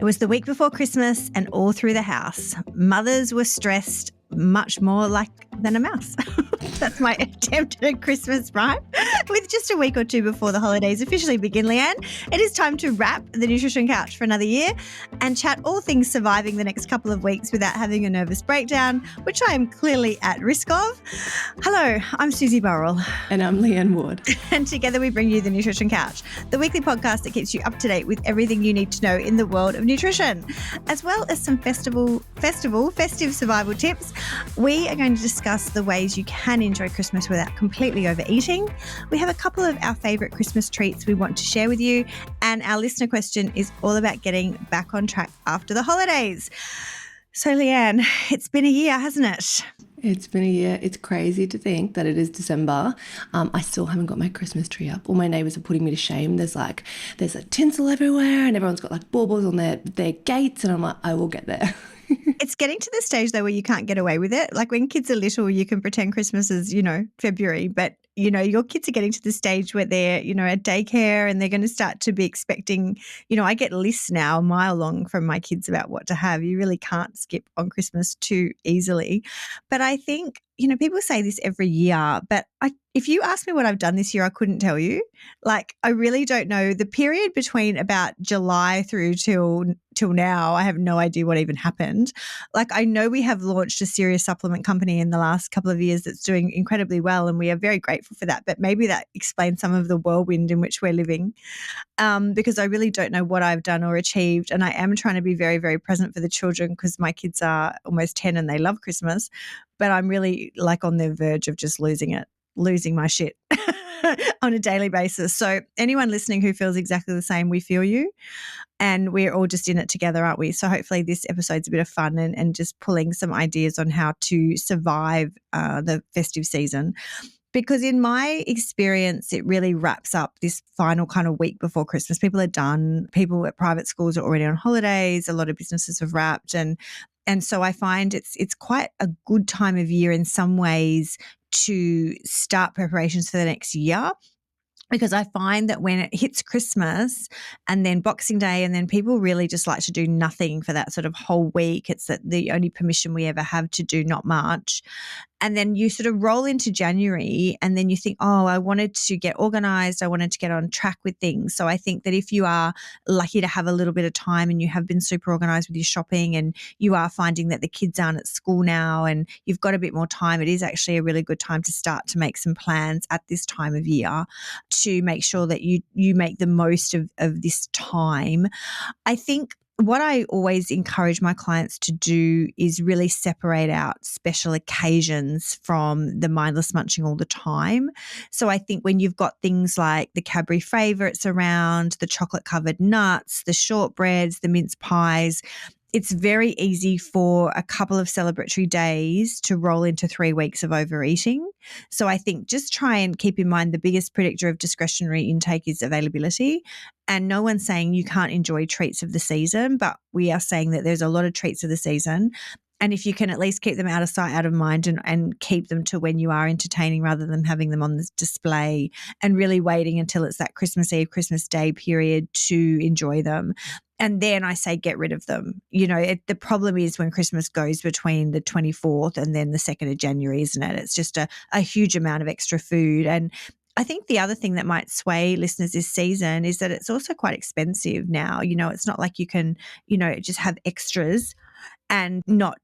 It was the week before Christmas and all through the house. Mothers were stressed much more like than a mouse. That's my attempt at a Christmas rhyme. With just a week or two before the holidays officially begin, Leanne, it is time to wrap the nutrition couch for another year and chat all things surviving the next couple of weeks without having a nervous breakdown, which I am clearly at risk of. Hello, I'm Susie Burrell. And I'm Leanne Ward. And together we bring you the Nutrition Couch, the weekly podcast that keeps you up to date with everything you need to know in the world of nutrition, as well as some festive survival tips. We are going to discuss the ways you can enjoy Christmas without completely overeating. We have a couple of our favourite Christmas treats we want to share with you, and our listener question is all about getting back on track after the holidays. So Leanne, it's been a year, hasn't it? It's been a year. It's crazy to think that it is December. I still haven't got my Christmas tree up. All my neighbours are putting me to shame. There's a tinsel everywhere and everyone's got like baubles on their gates, and I'm like, I will get there. It's getting to the stage though where you can't get away with it. Like when kids are little, you can pretend Christmas is, February, but your kids are getting to the stage where they're, at daycare and they're going to start to be expecting, I get lists now a mile long from my kids about what to have. You really can't skip on Christmas too easily. But I think, people say this every year, but if you ask me what I've done this year, I couldn't tell you. Like, I really don't know. The period between about July through till now, I have no idea what even happened. Like, I know we have launched a serious supplement company in the last couple of years that's doing incredibly well, and we are very grateful for that. But maybe that explains some of the whirlwind in which we're living, because I really don't know what I've done or achieved. And I am trying to be very, very present for the children because my kids are almost 10 and they love Christmas. But I'm really like on the verge of just losing my shit on a daily basis. So anyone listening who feels exactly the same, we feel you, and we're all just in it together, aren't we? So hopefully this episode's a bit of fun and just pulling some ideas on how to survive the festive season. Because in my experience, it really wraps up this final kind of week before Christmas. People are done. People at private schools are already on holidays. A lot of businesses have wrapped, and so I find it's quite a good time of year in some ways to start preparations for the next year, because I find that when it hits Christmas and then Boxing Day, and then people really just like to do nothing for that sort of whole week. It's the only permission we ever have to do not much. And then you sort of roll into January and then you think, oh, I wanted to get organized. I wanted to get on track with things. So I think that if you are lucky to have a little bit of time and you have been super organized with your shopping and you are finding that the kids aren't at school now and you've got a bit more time, it is actually a really good time to start to make some plans at this time of year to make sure that you make the most of this time. I think what I always encourage my clients to do is really separate out special occasions from the mindless munching all the time. So I think when you've got things like the Cadbury favourites around, the chocolate covered nuts, the shortbreads, the mince pies, it's very easy for a couple of celebratory days to roll into 3 weeks of overeating. So I think just try and keep in mind the biggest predictor of discretionary intake is availability. And no one's saying you can't enjoy treats of the season, but we are saying that there's a lot of treats of the season. And if you can at least keep them out of sight, out of mind, and keep them to when you are entertaining rather than having them on the display and really waiting until it's that Christmas Eve, Christmas Day period to enjoy them. And then I say get rid of them. The problem is when Christmas goes between the 24th and then the 2nd of January, isn't it? It's just a huge amount of extra food. And I think the other thing that might sway listeners this season is that it's also quite expensive now. It's not like you can, just have extras and not,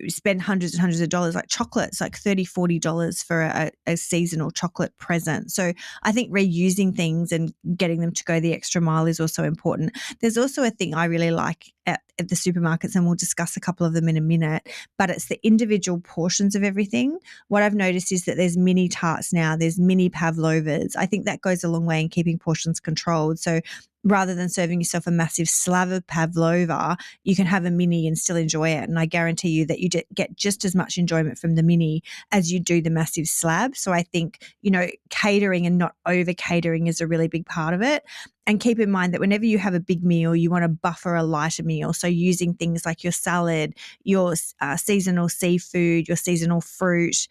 spend hundreds and hundreds of dollars. Like chocolates, like $30, $40 for a seasonal chocolate present. So I think reusing things and getting them to go the extra mile is also important. There's also a thing I really like at the supermarkets, and we'll discuss a couple of them in a minute, but it's the individual portions of everything. What I've noticed is that there's mini tarts now, there's mini pavlovas. I think that goes a long way in keeping portions controlled. So rather than serving yourself a massive slab of pavlova, you can have a mini and still enjoy it. And I guarantee you that you get just as much enjoyment from the mini as you do the massive slab. So I think, catering and not over catering is a really big part of it. And keep in mind that whenever you have a big meal, you want to buffer a lighter meal. So using things like your salad, your seasonal seafood, your seasonal fruit,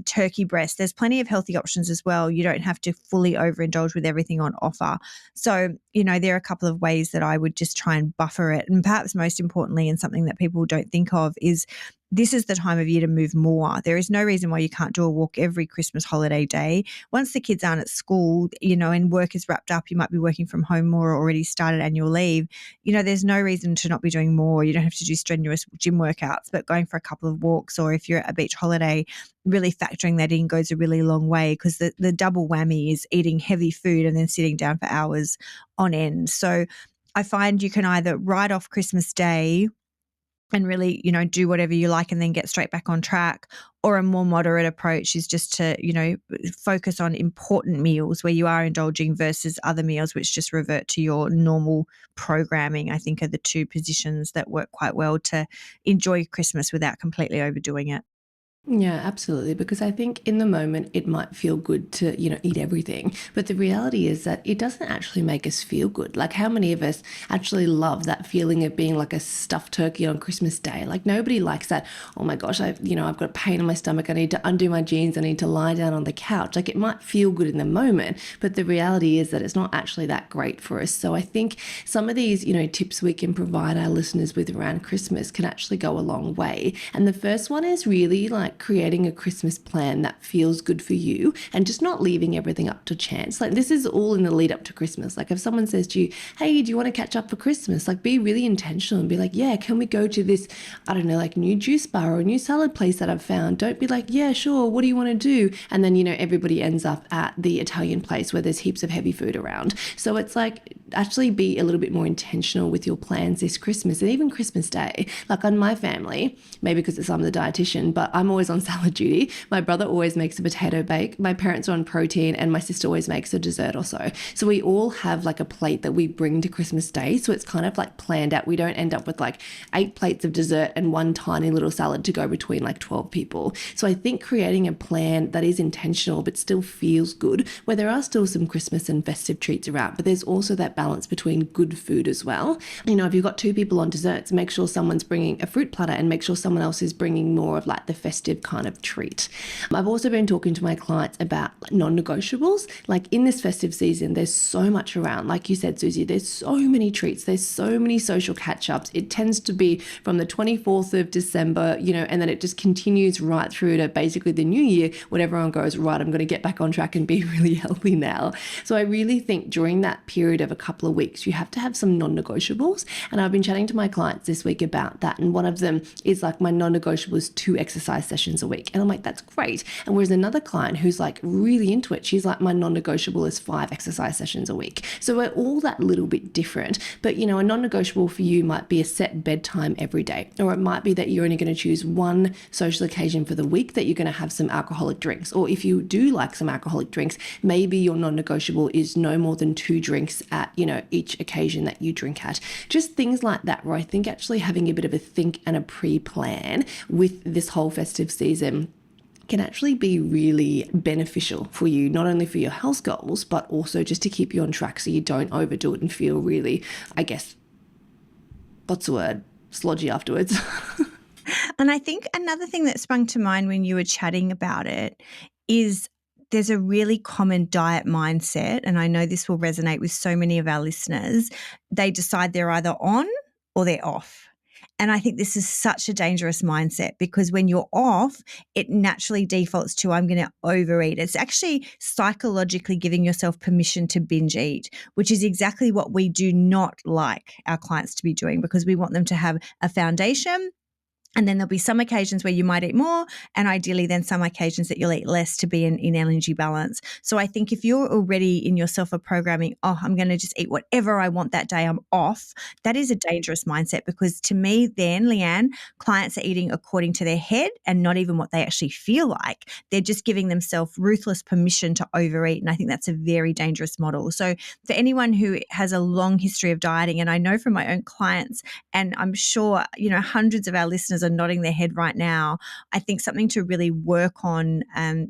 turkey breast. There's plenty of healthy options as well. You don't have to fully overindulge with everything on offer. So, there are a couple of ways that I would just try and buffer it. And perhaps most importantly, and something that people don't think of, is this is the time of year to move more. There is no reason why you can't do a walk every Christmas holiday day. Once the kids aren't at school, and work is wrapped up, you might be working from home more or already started annual leave. There's no reason to not be doing more. You don't have to do strenuous gym workouts, but going for a couple of walks, or if you're at a beach holiday, really factoring that in goes a really long way, because the double whammy is eating heavy food and then sitting down for hours on end. So I find you can either write off Christmas Day and really, do whatever you like and then get straight back on track. Or a more moderate approach is just to, focus on important meals where you are indulging versus other meals which just revert to your normal programming. I think are the two positions that work quite well to enjoy Christmas without completely overdoing it. Yeah, absolutely. Because I think in the moment it might feel good to, eat everything. But the reality is that it doesn't actually make us feel good. Like, how many of us actually love that feeling of being like a stuffed turkey on Christmas Day? Like, nobody likes that. Oh my gosh, I've got a pain in my stomach. I need to undo my jeans. I need to lie down on the couch. Like, it might feel good in the moment, but the reality is that it's not actually that great for us. So I think some of these, tips we can provide our listeners with around Christmas can actually go a long way. And the first one is really like creating a Christmas plan that feels good for you and just not leaving everything up to chance. Like, this is all in the lead up to Christmas. Like, if someone says to you, hey, do you want to catch up for Christmas? Like, be really intentional and be like, yeah, can we go to this, I don't know, like new juice bar or a new salad place that I've found? Don't be like, yeah, sure, what do you want to do? And then, everybody ends up at the Italian place where there's heaps of heavy food around. So it's like, actually be a little bit more intentional with your plans this Christmas and even Christmas Day. Like, on my family, maybe because I'm the dietitian, but I'm always on salad duty. My brother always makes a potato bake. My parents are on protein, and my sister always makes a dessert or so. So we all have like a plate that we bring to Christmas Day. So it's kind of like planned out. We don't end up with like 8 plates of dessert and one tiny little salad to go between like 12 people. So I think creating a plan that is intentional but still feels good, where there are still some Christmas and festive treats around, but there's also that balance between good food as well. If you've got 2 people on desserts, make sure someone's bringing a fruit platter and make sure someone else is bringing more of like the festive kind of treat. I've also been talking to my clients about non-negotiables. Like, in this festive season, there's so much around. Like you said, Susie, there's so many treats. There's so many social catch-ups. It tends to be from the 24th of December, and then it just continues right through to basically the new year when everyone goes, right, I'm going to get back on track and be really healthy now. So I really think during that period of a couple of weeks, you have to have some non-negotiables. And I've been chatting to my clients this week about that. And one of them is like, my non-negotiable is 2 exercise sessions a week. And I'm like, that's great. And whereas another client who's like really into it, she's like, my non-negotiable is 5 exercise sessions a week. So we're all that little bit different. But, a non-negotiable for you might be a set bedtime every day, or it might be that you're only going to choose one social occasion for the week that you're going to have some alcoholic drinks. Or if you do like some alcoholic drinks, maybe your non-negotiable is no more than 2 drinks at, each occasion that you drink at. Just things like that, where I think actually having a bit of a think and a pre-plan with this whole festive season can actually be really beneficial for you, not only for your health goals, but also just to keep you on track so you don't overdo it and feel really, I guess, what's the word? Slodgy afterwards. And I think another thing that sprung to mind when you were chatting about it is there's a really common diet mindset, and I know this will resonate with so many of our listeners. They decide they're either on or they're off. And I think this is such a dangerous mindset, because when you're off, it naturally defaults to, I'm going to overeat. It's actually psychologically giving yourself permission to binge eat, which is exactly what we do not like our clients to be doing, because we want them to have a foundation. And then there'll be some occasions where you might eat more, and ideally then some occasions that you'll eat less to be in energy balance. So I think if you're already in yourself a programming, I'm going to just eat whatever I want that day, I'm off, that is a dangerous mindset, because to me then, Leanne, clients are eating according to their head and not even what they actually feel like. They're just giving themselves ruthless permission to overeat, and I think that's a very dangerous model. So for anyone who has a long history of dieting, and I know from my own clients, and I'm sure, hundreds of our listeners are nodding their head right now, I think something to really work on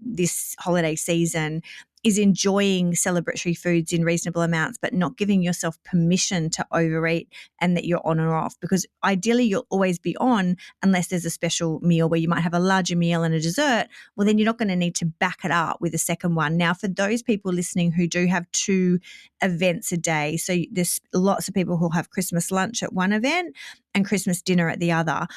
this holiday season is enjoying celebratory foods in reasonable amounts, but not giving yourself permission to overeat and that you're on or off. Because ideally, you'll always be on unless there's a special meal where you might have a larger meal and a dessert. Well, then you're not going to need to back it up with a second one. Now, for those people listening who do have 2 events a day, so there's lots of people who'll have Christmas lunch at one event and Christmas dinner at the other.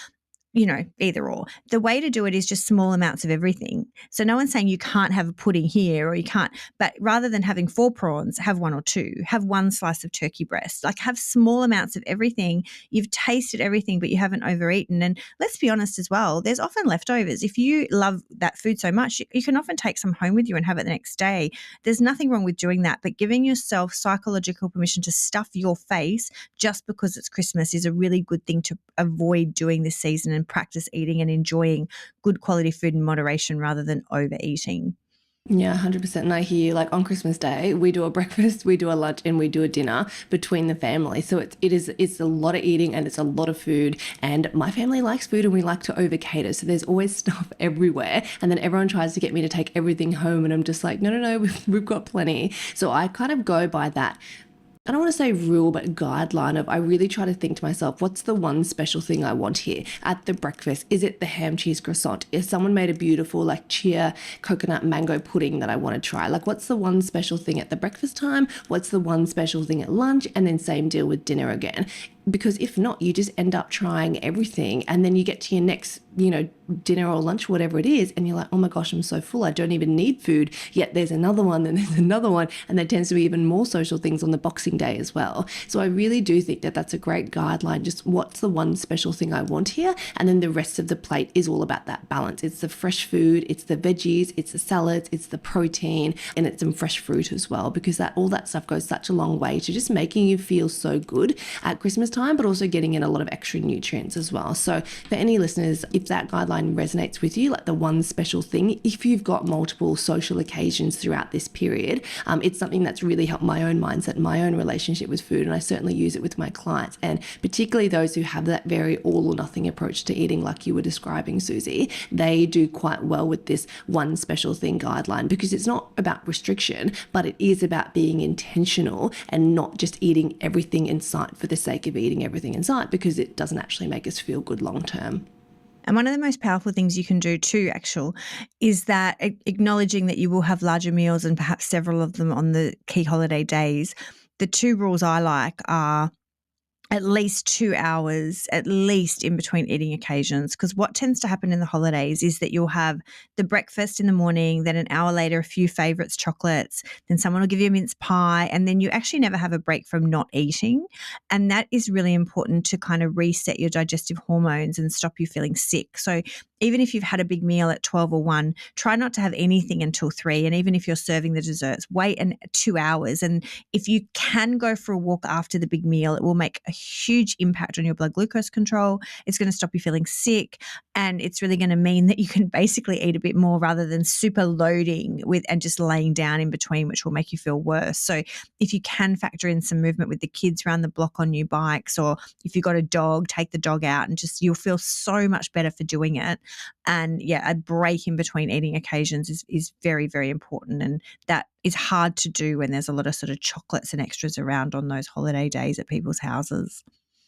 Either or. The way to do it is just small amounts of everything. So no one's saying you can't have a pudding here or you can't, but rather than having 4 prawns, have 1 or 2, have 1 slice of turkey breast, like have small amounts of everything. You've tasted everything, but you haven't overeaten. And let's be honest as well, there's often leftovers. If you love that food so much, you can often take some home with you and have it the next day. There's nothing wrong with doing that, but giving yourself psychological permission to stuff your face just because it's Christmas is a really good thing to avoid doing this season, and practice eating and enjoying good quality food in moderation rather than overeating. Yeah, 100%. And I hear, like, on Christmas Day, we do a breakfast, we do a lunch, and we do a dinner between the family. So it's a lot of eating and it's a lot of food. And my family likes food and we like to over cater. So there's always stuff everywhere. And then everyone tries to get me to take everything home. And I'm just like, no, we've got plenty. So I kind of go by that, I don't want to say rule, but guideline of I really try to think to myself, what's the one special thing I want here at the breakfast? Is it the ham cheese croissant? Is someone made a beautiful like chia coconut mango pudding that I want to try? Like, what's the one special thing at the breakfast time? What's the one special thing at lunch? And then same deal with dinner again. Because if not, you just end up trying everything and then you get to your next, dinner or lunch, whatever it is, and you're like, oh my gosh, I'm so full. I don't even need food. Yet there's another one, and there's another one. And there tends to be even more social things on the Boxing Day as well. So I really do think that that's a great guideline. Just what's the one special thing I want here? And then the rest of the plate is all about that balance. It's the fresh food, it's the veggies, it's the salads, it's the protein, and it's some fresh fruit as well, because all that stuff goes such a long way to just making you feel so good at Christmas time, but also getting in a lot of extra nutrients as well. So for any listeners, if that guideline resonates with you, like the one special thing, if you've got multiple social occasions throughout this period, it's something that's really helped my own mindset, my own relationship with food, and I certainly use it with my clients, and particularly those who have that very all or nothing approach to eating like you were describing, Susie, they do quite well with this one special thing guideline, because it's not about restriction, but it is about being intentional and not just eating everything in sight for the sake of eating everything in sight, because it doesn't actually make us feel good long term. And one of the most powerful things you can do too, is that acknowledging that you will have larger meals and perhaps several of them on the key holiday days. The 2 rules I like are at least 2 hours, at least in between eating occasions, because what tends to happen in the holidays is that you'll have the breakfast in the morning, then an hour later a few favourites chocolates, then someone will give you a mince pie, and then you actually never have a break from not eating. And that is really important to kind of reset your digestive hormones and stop you feeling sick. So even if you've had a big meal at 12 or 1, try not to have anything until 3. And even if you're serving the desserts, wait 2 hours. And if you can go for a walk after the big meal, it will make a huge impact on your blood glucose control. It's going to stop you feeling sick. And it's really going to mean that you can basically eat a bit more rather than super loading and just laying down in between, which will make you feel worse. So if you can factor in some movement with the kids around the block on new bikes, or if you've got a dog, take the dog out, and you'll feel so much better for doing it. And yeah, a break in between eating occasions is very, very important. And that is hard to do when there's a lot of sort of chocolates and extras around on those holiday days at people's houses.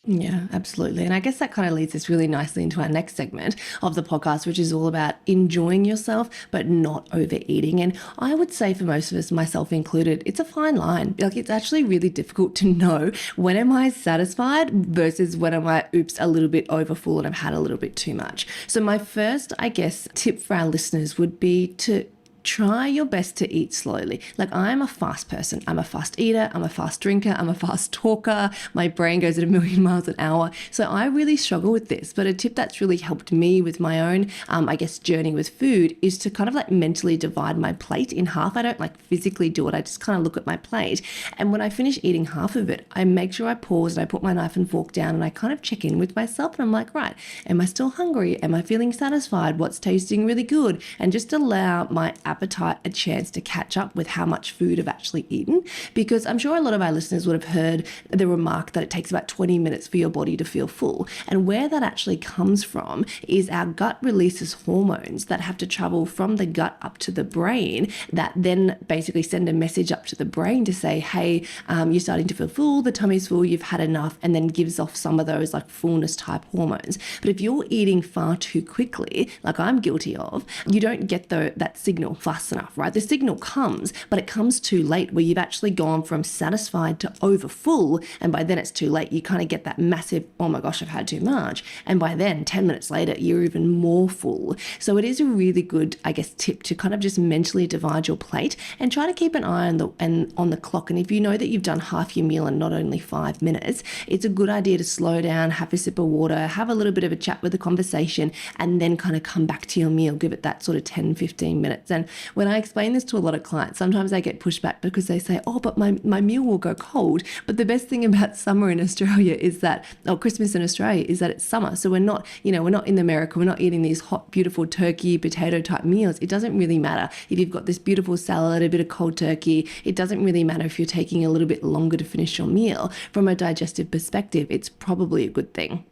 Yeah, absolutely. And I guess that kind of leads us really nicely into our next segment of the podcast, which is all about enjoying yourself, but not overeating. And I would say for most of us, myself included, it's a fine line. Like, it's actually really difficult to know when am I satisfied versus when am I, oops, a little bit overfull and I've had a little bit too much. So my first, I guess, tip for our listeners would be to try your best to eat slowly. Like, I'm a fast person. I'm a fast eater. I'm a fast drinker. I'm a fast talker. My brain goes at 1,000,000 miles an hour. So I really struggle with this. But a tip that's really helped me with my own, I guess, journey with food is to kind of like mentally divide my plate in half. I don't like physically do it. I just kind of look at my plate. And when I finish eating half of it, I make sure I pause and I put my knife and fork down and I kind of check in with myself. And I'm like, right, am I still hungry? Am I feeling satisfied? What's tasting really good? And just allow my appetite a chance to catch up with how much food I've actually eaten. Because I'm sure a lot of our listeners would have heard the remark that it takes about 20 minutes for your body to feel full. And where that actually comes from is our gut releases hormones that have to travel from the gut up to the brain that then basically send a message up to the brain to say, hey, you're starting to feel full, the tummy's full, you've had enough, and then gives off some of those like fullness type hormones. But if you're eating far too quickly, like I'm guilty of, you don't get that signal fast enough, right? The signal comes, but it comes too late where you've actually gone from satisfied to over full. And by then it's too late. You kind of get that massive, oh my gosh, I've had too much. And by then 10 minutes later, you're even more full. So it is a really good, I guess, tip to kind of just mentally divide your plate and try to keep an eye on the clock. And if you know that you've done half your meal in not only 5 minutes, it's a good idea to slow down, have a sip of water, have a little bit of a chat with the conversation, and then kind of come back to your meal, give it that sort of 10, 15 minutes. And when I explain this to a lot of clients, sometimes I get pushback because they say, oh, but my meal will go cold. But the best thing about summer in Australia is that, or Christmas in Australia, is that it's summer. So we're not in America, we're not eating these hot, beautiful turkey, potato type meals. It doesn't really matter if you've got this beautiful salad, a bit of cold turkey. It doesn't really matter if you're taking a little bit longer to finish your meal. From a digestive perspective, it's probably a good thing.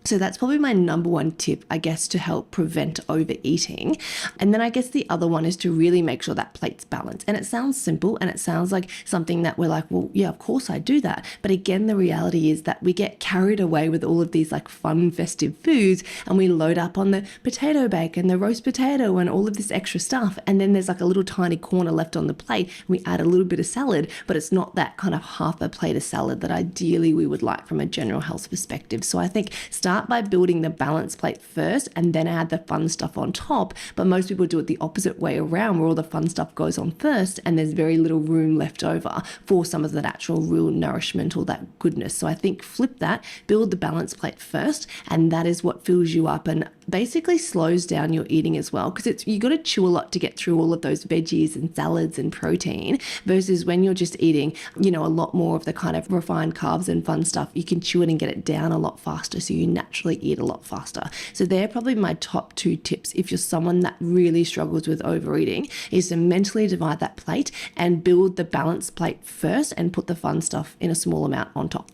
So that's probably my number one tip, I guess, to help prevent overeating. And then I guess the other one is to really make sure that plate's balanced. And it sounds simple and it sounds like something that we're like, well, yeah, of course I do that. But again, the reality is that we get carried away with all of these like fun, festive foods and we load up on the potato bake and the roast potato and all of this extra stuff. And then there's like a little tiny corner left on the plate. We add a little bit of salad, but it's not that kind of half a plate of salad that ideally we would like from a general health perspective. So I think start by building the balanced plate first and then add the fun stuff on top. But most people do it the opposite way around, where all the fun stuff goes on first and there's very little room left over for some of the actual real nourishment or that goodness. So I think flip that, build the balanced plate first, and that is what fills you up and basically slows down your eating as well, because you got to chew a lot to get through all of those veggies and salads and protein, versus when you're just eating, a lot more of the kind of refined carbs and fun stuff, you can chew it and get it down a lot faster, so you naturally eat a lot faster. So they're probably my top 2 tips if you're someone that really struggles with overeating, is to mentally divide that plate and build the balanced plate first and put the fun stuff in a small amount on top.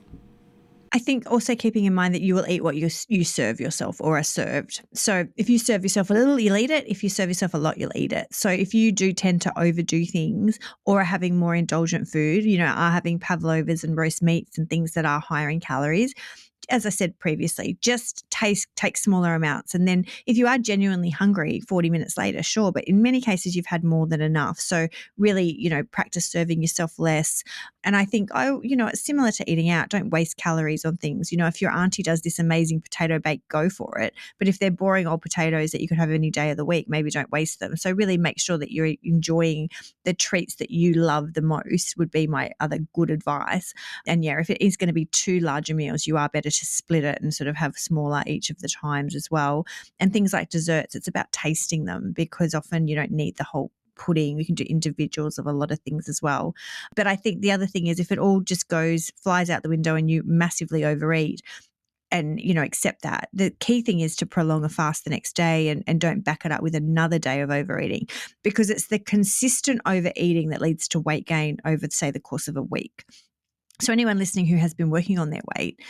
I think also keeping in mind that you will eat what you serve yourself or are served. So if you serve yourself a little, you'll eat it. If you serve yourself a lot, you'll eat it. So if you do tend to overdo things or are having more indulgent food, are having pavlovas and roast meats and things that are higher in calories, as I said previously, just take smaller amounts. And then if you are genuinely hungry 40 minutes later, sure. But in many cases, you've had more than enough. So really, practice serving yourself less. And I think, it's similar to eating out. Don't waste calories on things. If your auntie does this amazing potato bake, go for it. But if they're boring old potatoes that you could have any day of the week, maybe don't waste them. So really make sure that you're enjoying the treats that you love the most would be my other good advice. And yeah, if it is going to be too larger meals, you are better to split it and sort of have smaller each of the times as well. And things like desserts, it's about tasting them, because often you don't need the whole pudding. We can do individuals of a lot of things as well. But I think the other thing is, if it all just flies out the window and you massively overeat, and, accept that. The key thing is to prolong a fast the next day and don't back it up with another day of overeating, because it's the consistent overeating that leads to weight gain over, say, the course of a week. So anyone listening who has been working on their weight,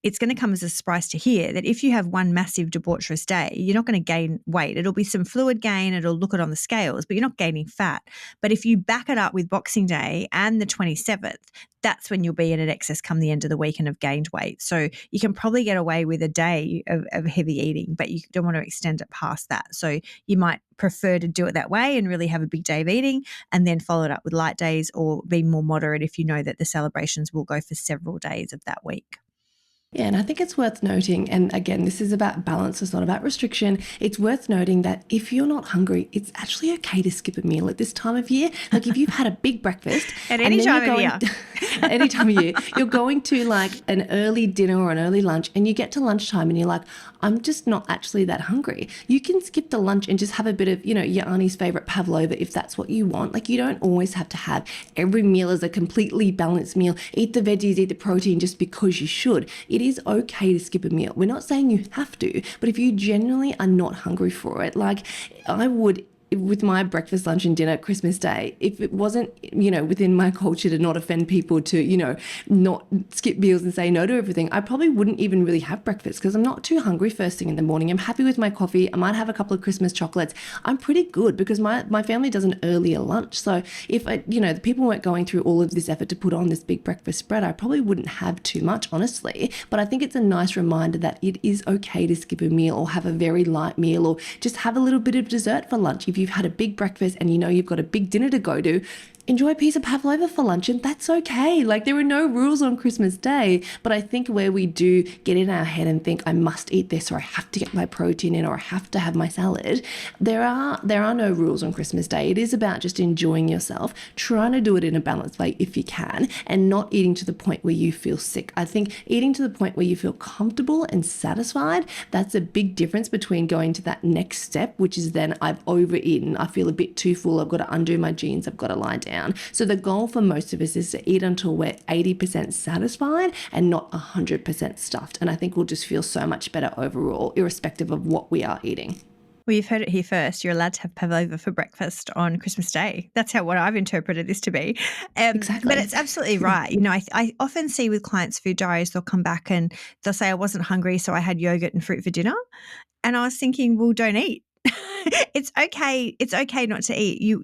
it's going to come as a surprise to hear that if you have one massive debaucherous day, you're not going to gain weight. It'll be some fluid gain. It'll look it on the scales, but you're not gaining fat. But if you back it up with Boxing Day and the 27th, that's when you'll be in an excess come the end of the week and have gained weight. So you can probably get away with a day of heavy eating, but you don't want to extend it past that. So you might prefer to do it that way and really have a big day of eating and then follow it up with light days, or be more moderate if you know that the celebrations will go for several days of that week. Yeah, and I think it's worth noting, and again, this is about balance, it's not about restriction. It's worth noting that if you're not hungry, it's actually okay to skip a meal at this time of year. Like if you've had a big breakfast at any time of year, at any time of year, you're going to like an early dinner or an early lunch, and you get to lunchtime and you're like, I'm just not actually that hungry. You can skip the lunch and just have a bit of, your auntie's favorite pavlova if that's what you want. Like you don't always have to have every meal as a completely balanced meal. Eat the veggies, eat the protein just because you should. It is okay to skip a meal. We're not saying you have to, but if you genuinely are not hungry for it, like I would with my breakfast, lunch and dinner Christmas Day, if it wasn't, within my culture to not offend people, to, not skip meals and say no to everything, I probably wouldn't even really have breakfast because I'm not too hungry first thing in the morning. I'm happy with my coffee. I might have a couple of Christmas chocolates. I'm pretty good because my family does an earlier lunch. So if the people weren't going through all of this effort to put on this big breakfast spread, I probably wouldn't have too much, honestly. But I think it's a nice reminder that it is okay to skip a meal or have a very light meal or just have a little bit of dessert for lunch. If you've had a big breakfast and you've got a big dinner to go to, enjoy a piece of pavlova for lunch, and that's okay. Like, there are no rules on Christmas Day, but I think where we do get in our head and think I must eat this, or I have to get my protein in, or I have to have my salad, there are no rules on Christmas Day. It is about just enjoying yourself, trying to do it in a balanced way if you can, and not eating to the point where you feel sick. I think eating to the point where you feel comfortable and satisfied, that's a big difference between going to that next step, which is then I've overeaten, I feel a bit too full, I've got to undo my jeans, I've got to lie down. So the goal for most of us is to eat until we're 80% satisfied and not 100% stuffed. And I think we'll just feel so much better overall, irrespective of what we are eating. Well, you've heard it here first. You're allowed to have pavlova for breakfast on Christmas Day. That's what I've interpreted this to be. Exactly. But it's absolutely right. I often see with clients' food diaries, they'll come back and they'll say, I wasn't hungry, so I had yogurt and fruit for dinner. And I was thinking, well, don't eat. It's okay. It's okay not to eat.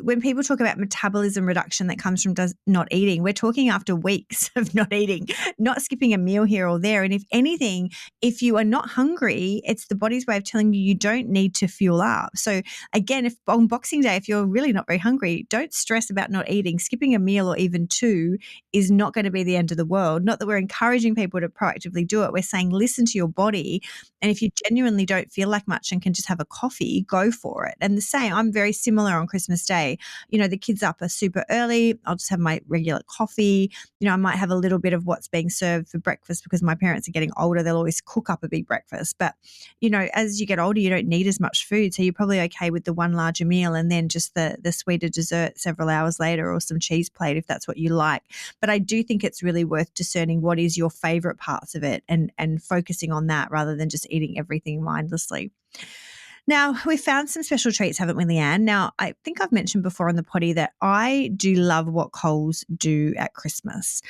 When people talk about metabolism reduction that comes from not eating, we're talking after weeks of not eating, not skipping a meal here or there. And if anything, if you are not hungry, it's the body's way of telling you don't need to fuel up. So again, if on Boxing Day, if you're really not very hungry, don't stress about not eating. Skipping a meal or even two is not going to be the end of the world. Not that we're encouraging people to proactively do it. We're saying listen to your body. And if you genuinely don't feel like much and can just have a coffee, go for it. And the same, I'm very similar on Christmas Day. The kids up are super early. I'll just have my regular coffee. I might have a little bit of what's being served for breakfast because my parents are getting older. They'll always cook up a big breakfast. But, as you get older, you don't need as much food. So you're probably okay with the one larger meal and then just the sweeter dessert several hours later, or some cheese plate if that's what you like. But I do think it's really worth discerning what is your favorite parts of it and focusing on that rather than just eating everything mindlessly. Now, we found some special treats, haven't we, Leanne? Now, I think I've mentioned before on the potty that I do love what Coles do at Christmas.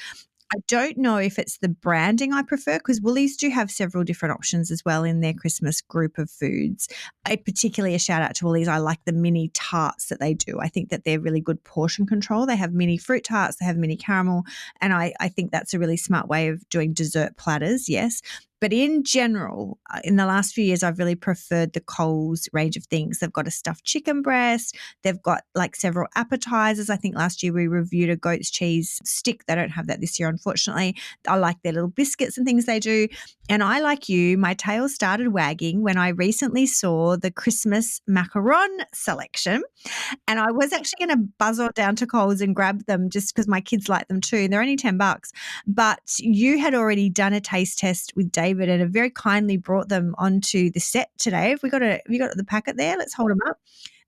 I don't know if it's the branding I prefer, because Woolies do have several different options as well in their Christmas group of foods. Particularly a shout out to Woolies, I like the mini tarts that they do. I think that they're really good portion control. They have mini fruit tarts, they have mini caramel, and I think that's a really smart way of doing dessert platters, yes. But in general, in the last few years, I've really preferred the Coles range of things. They've got a stuffed chicken breast. They've got like several appetizers. I think last year we reviewed a goat's cheese stick. They don't have that this year, unfortunately. I like their little biscuits and things they do. And I, like you, my tail started wagging when I recently saw the Christmas macaron selection. And I was actually going to buzz on down to Coles and grab them just because my kids like them too. They're only $10. But you had already done a taste test with David and have very kindly brought them onto the set today. Have you got the packet there? Let's hold them up.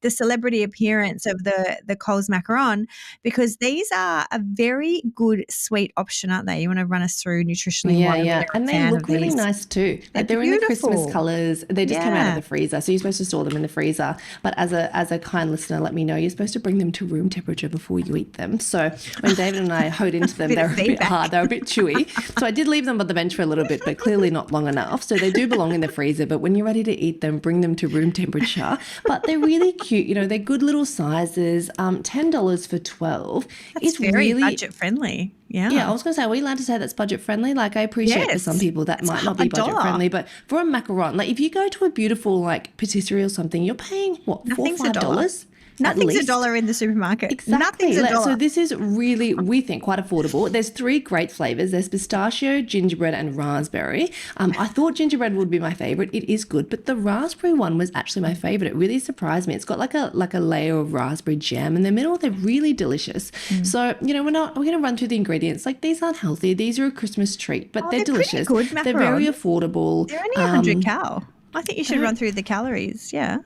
The celebrity appearance of the Coles macaron, because these are a very good sweet option, aren't they? You want to run us through nutritionally? Yeah. And they look really nice too. Like they're in the Christmas colours. They just came out of the freezer. So you're supposed to store them in the freezer. But as a kind listener, let me know, you're supposed to bring them to room temperature before you eat them. So when David and I hoed into them, they're a bit hard. They're a bit chewy. So I did leave them on the bench for a little bit, but clearly not long enough. So they do belong in the freezer. But when you're ready to eat them, bring them to room temperature. But they're really cute. They're good little sizes. $10 for 12. It's very really budget friendly. Yeah, I was going to say, are we allowed to say that's budget friendly? Like, I appreciate for some people that might not be budget friendly, but for a macaron, like if you go to a beautiful like patisserie or something, you're paying what, $4 or $5? Nothing's $1 in the supermarket. Exactly. Nothing's $1. So this is really, we think, quite affordable. There's 3 great flavors. There's pistachio, gingerbread, and raspberry. I thought gingerbread would be my favorite. It is good, but the raspberry one was actually my favorite. It really surprised me. It's got like a layer of raspberry jam in the middle. They're really delicious. So we're going to run through the ingredients. Like, these aren't healthy. These are a Christmas treat, but they're delicious. Good, they're very affordable. They're only 100 cal. I think you should run through the calories. Yeah.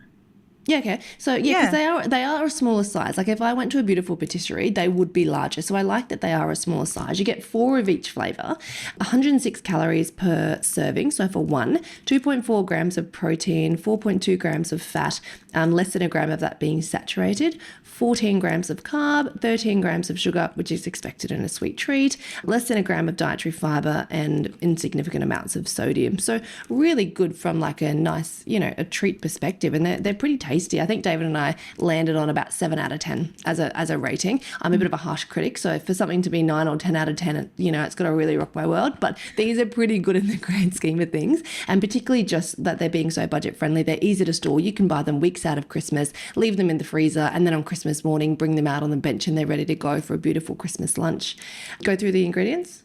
Yeah, okay. So, because they are a smaller size. Like, if I went to a beautiful patisserie, they would be larger. So I like that they are a smaller size. You get 4 of each flavour, 106 calories per serving. So for one, 2.4 grams of protein, 4.2 grams of fat, less than a gram of that being saturated, 14 grams of carb, 13 grams of sugar, which is expected in a sweet treat, less than a gram of dietary fiber, and insignificant amounts of sodium. So really good from like a nice, a treat perspective. And they're pretty tasty. I think David and I landed on about 7 out of 10 as a rating. I'm a bit of a harsh critic, so for something to be 9 or 10 out of 10, it's got to really rock my world. But these are pretty good in the grand scheme of things, and particularly just that they're being so budget friendly. They're easy to store. You can buy them weeks out of Christmas, leave them in the freezer, and then on Christmas morning bring them out on the bench and they're ready to go for a beautiful Christmas lunch. Go through the ingredients.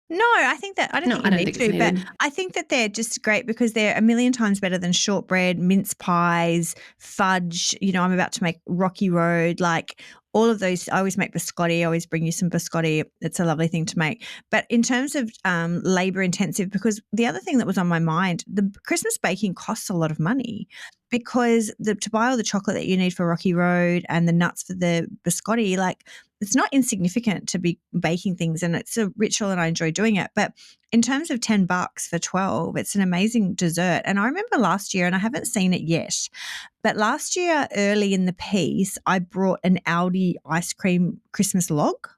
No, I think that I don't think you need to, but I think that they're just great because they're a million times better than shortbread, mince pies, fudge. I'm about to make Rocky Road, like all of those. I always make biscotti. I always bring you some biscotti. It's a lovely thing to make. But in terms of labor intensive, because the other thing that was on my mind, the Christmas baking costs a lot of money because to buy all the chocolate that you need for Rocky Road and the nuts for the biscotti, like it's not insignificant to be baking things, and it's a ritual and I enjoy doing it. But in terms of $10 for 12, it's an amazing dessert. And I remember last year, and I haven't seen it yet, but last year early in the piece, I brought an Aldi ice cream Christmas log.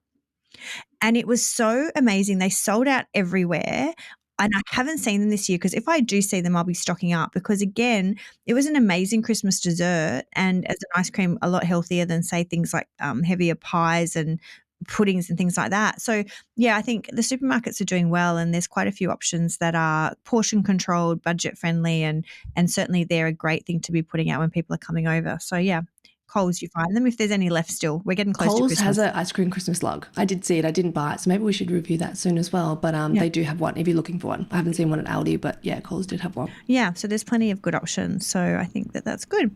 And it was so amazing. They sold out everywhere. And I haven't seen them this year because if I do see them, I'll be stocking up because, again, it was an amazing Christmas dessert and as an ice cream, a lot healthier than, say, things like heavier pies and puddings and things like that. So, yeah, I think the supermarkets are doing well and there's quite a few options that are portion controlled, budget friendly, and certainly they're a great thing to be putting out when people are coming over. So, yeah. Coles, you find them if there's any left still. We're getting close to Christmas. Coles has an ice cream Christmas log. I did see it. I didn't buy it, so maybe we should review that soon as well. But they do have one if you're looking for one. I haven't seen one at Aldi, but yeah, Coles did have one. Yeah, so there's plenty of good options. So I think that that's good.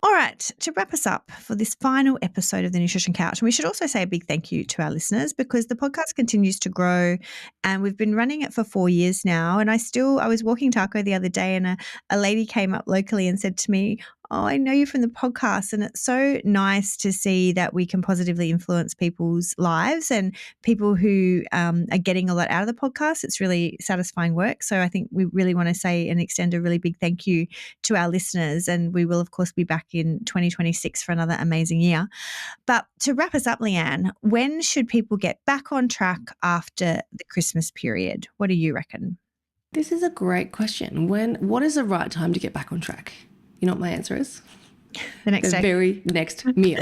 All right, to wrap us up for this final episode of the Nutrition Couch, and we should also say a big thank you to our listeners because the podcast continues to grow and we've been running it for 4 years now. And I was walking Taco the other day and a lady came up locally and said to me, "Oh, I know you from the podcast," and it's so nice to see that we can positively influence people's lives and people who are getting a lot out of the podcast. It's really satisfying work. So I think we really want to say and extend a really big thank you to our listeners, and we will, of course, be back in 2026 for another amazing year. But to wrap us up, Leanne, when should people get back on track after the Christmas period? What do you reckon? This is a great question. What is the right time to get back on track? You know what my answer is? The next day. The very next meal.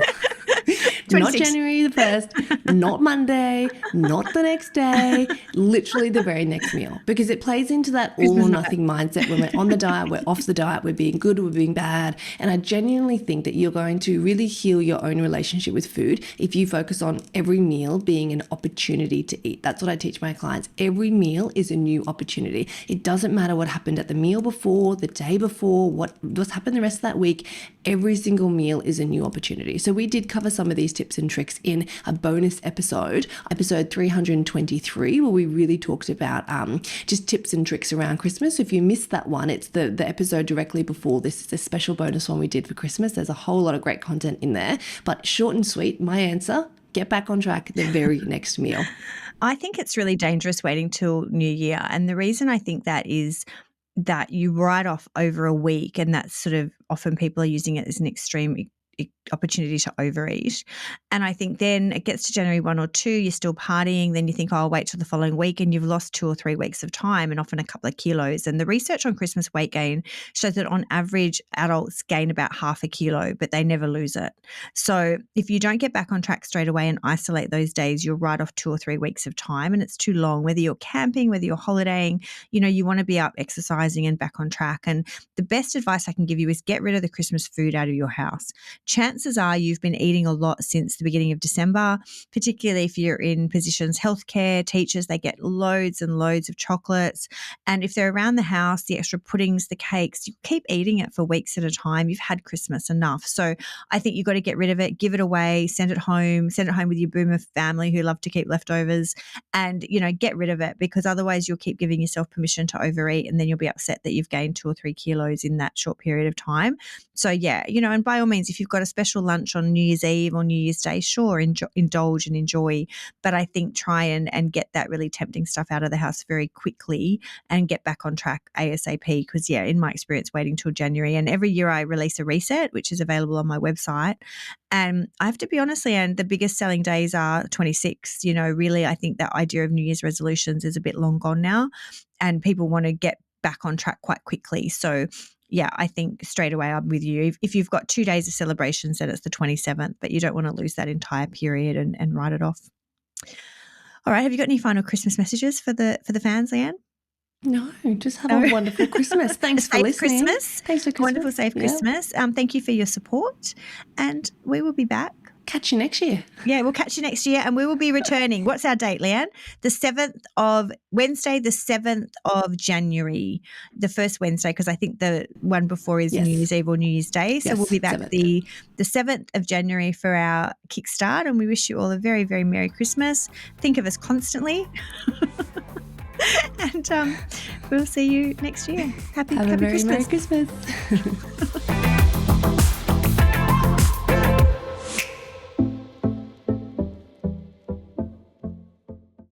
Not January the 1st, not Monday, not the next day, literally the very next meal. Because it plays into that all or nothing mindset. When we're on the diet, we're off the diet, we're being good, we're being bad. And I genuinely think that you're going to really heal your own relationship with food if you focus on every meal being an opportunity to eat. That's what I teach my clients. Every meal is a new opportunity. It doesn't matter what happened at the meal before, the day before, what's happened the rest of that week. Every single meal is a new opportunity. So we did cover some of these tips and tricks in a bonus episode 323, where we really talked about just tips and tricks around Christmas. So if you missed that one, it's the episode directly before this. It's a special bonus one we did for Christmas. There's a whole lot of great content in there, but short and sweet, my answer: get back on track the very next meal. I think it's really dangerous waiting till New Year. And the reason I think that is that you write off over a week, and that's sort of often people are using it as an extreme opportunity to overeat. And I think then it gets to January 1 or 2, you're still partying. Then you think, oh, I'll wait till the following week, and you've lost 2 or 3 weeks of time and often a couple of kilos. And the research on Christmas weight gain shows that on average adults gain about half a kilo, but they never lose it. So if you don't get back on track straight away and isolate those days, you'll write off 2 or 3 weeks of time, and it's too long. Whether you're camping, whether you're holidaying, you want to be out exercising and back on track. And the best advice I can give you is get rid of the Christmas food out of your house. Chances are you've been eating a lot since the beginning of December, particularly if you're in positions, healthcare, teachers, they get loads and loads of chocolates. And if they're around the house, the extra puddings, the cakes, you keep eating it for weeks at a time. You've had Christmas enough. So I think you've got to get rid of it, give it away, send it home with your boomer family who love to keep leftovers, and, get rid of it, because otherwise you'll keep giving yourself permission to overeat, and then you'll be upset that you've gained 2 or 3 kilos in that short period of time. So yeah, and by all means, if you've got got a special lunch on New Year's Eve or New Year's Day, sure, indulge and enjoy. But I think try and get that really tempting stuff out of the house very quickly and get back on track ASAP. Because, yeah, in my experience, waiting till January, and every year I release a reset, which is available on my website. And I have to be honest, Leanne, the biggest selling days are 26. You know, really, I think that idea of New Year's resolutions is a bit long gone now, and people want to get back on track quite quickly. So, yeah, I think straight away I'm with you. If you've got 2 days of celebrations, then it's the 27th, but you don't want to lose that entire period and write it off. All right. Have you got any final Christmas messages for the fans, Leanne? No, just have a wonderful Christmas. Thanks for listening. Christmas. Thanks for Christmas. Wonderful, safe Christmas. Thank you for your support, and we will be back. Catch you next year. Yeah, we'll catch you next year, and we will be returning. What's our date, Leanne? Wednesday, the 7th of January, the first Wednesday, because I think the one before is New Year's Eve or New Year's Day. So we'll be back 7th. the 7th of January for our kickstart, and we wish you all a very, very Merry Christmas. Think of us constantly. And we'll see you next year. Have a very Merry Christmas.